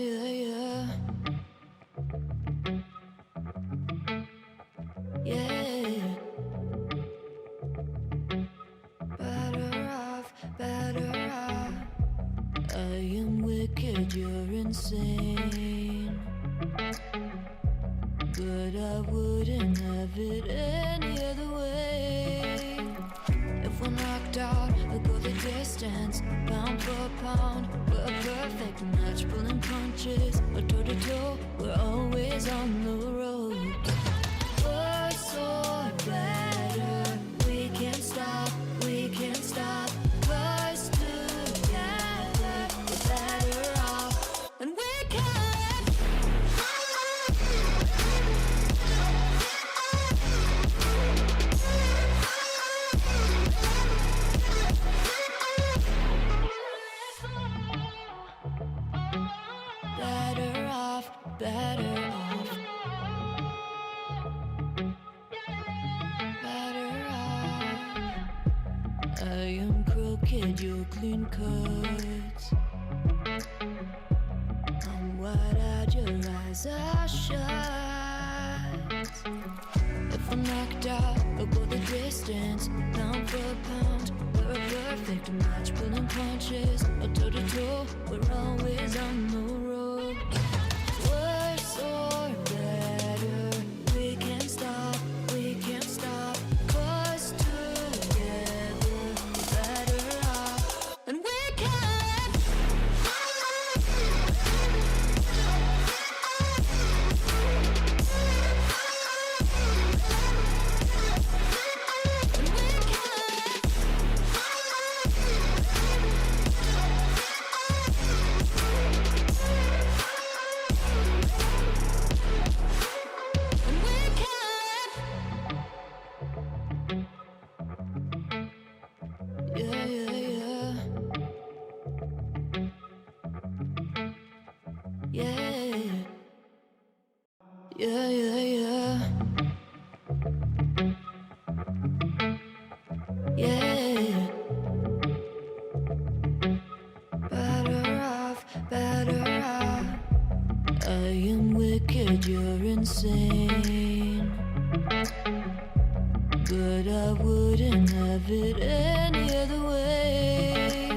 yeah. Yeah. Better off. I am wicked, you're insane. But I wouldn't have it any other way. If we're knocked out, we'll go the distance. Pound for pound, we're a perfect match. Pulling punches, or toe to toe, we're always on the road. We're so better, we can't stop, we can't stop. 'Cause together, we're better off, and we can. Better off, better off. Better off. I am crooked, you're clean cuts. I'm wide-eyed, your eyes are shut. If we're knocked out, we'll go the distance. Pound for pound, we're a perfect match. Pulling punches, or toe to toe, we're always on the road. We're so better, we can't stop, we can't stop. 'Cause together, we're better off, and we can. Yeah, yeah, yeah. Yeah. Yeah, yeah, yeah. Yeah. Better off, better off. I am wicked, you're insane. But I wouldn't have it any other way.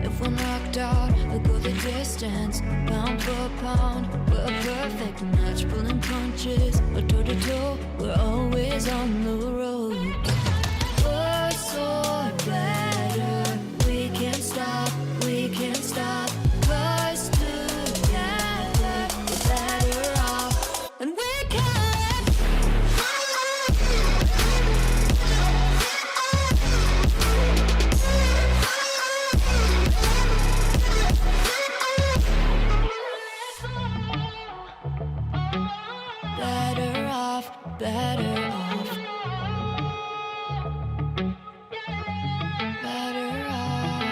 If we're knocked out, we'll go the distance. Pound for pound, we're a perfect match. Pulling punches, or toe to toe, we're always on the road. We're so better, we can't stop, we can't stop. 'Cause together, we're better off, and we can. Better off, better off. Better off.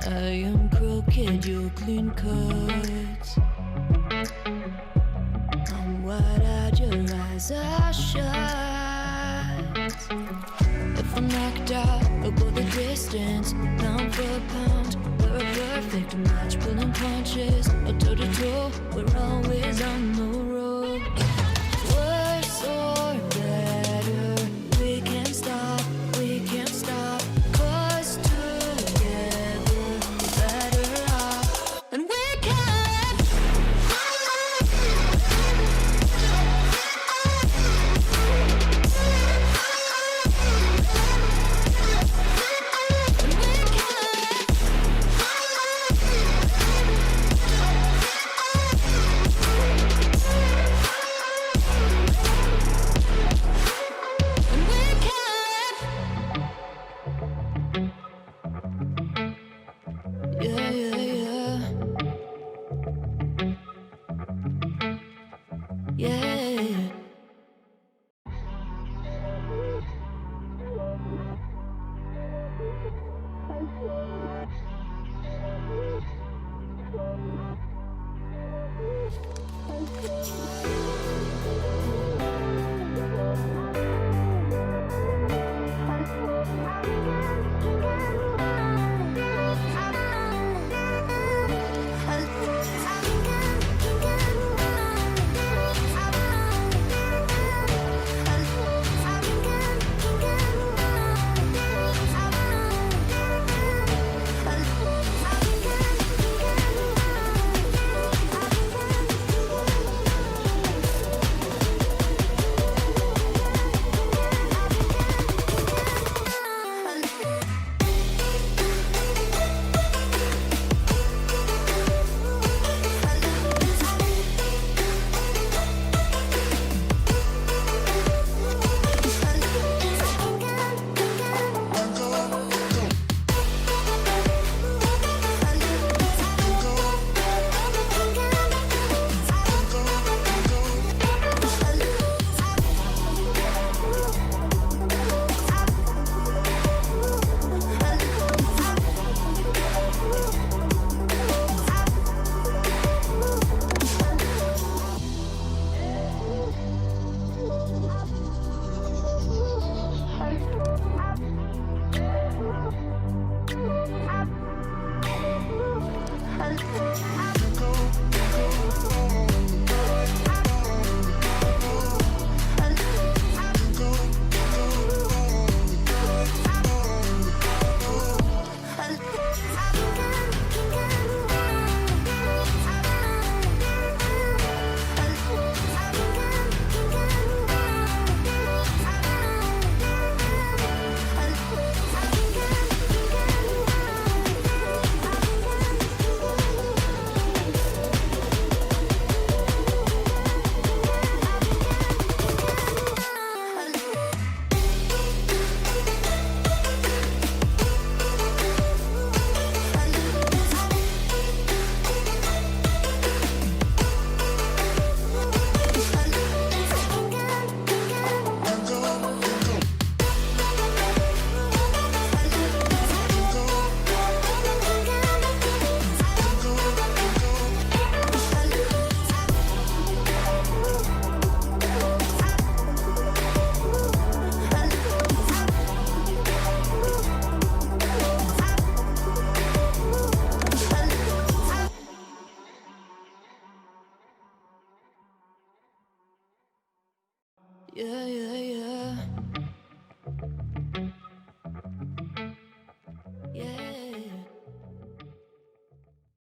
I am crooked, you're clean cuts. I'm wide-eyed, your eyes are shut. If we're knocked out, we'll go the distance. Pound for pound, we're a perfect match. Pulling punches, or toe to toe, we're always on the road. We're so better, we can't stop, we can't stop. 'Cause together, we're better off, and we can. Yeah, yeah, yeah. Yeah. Yeah, yeah, yeah.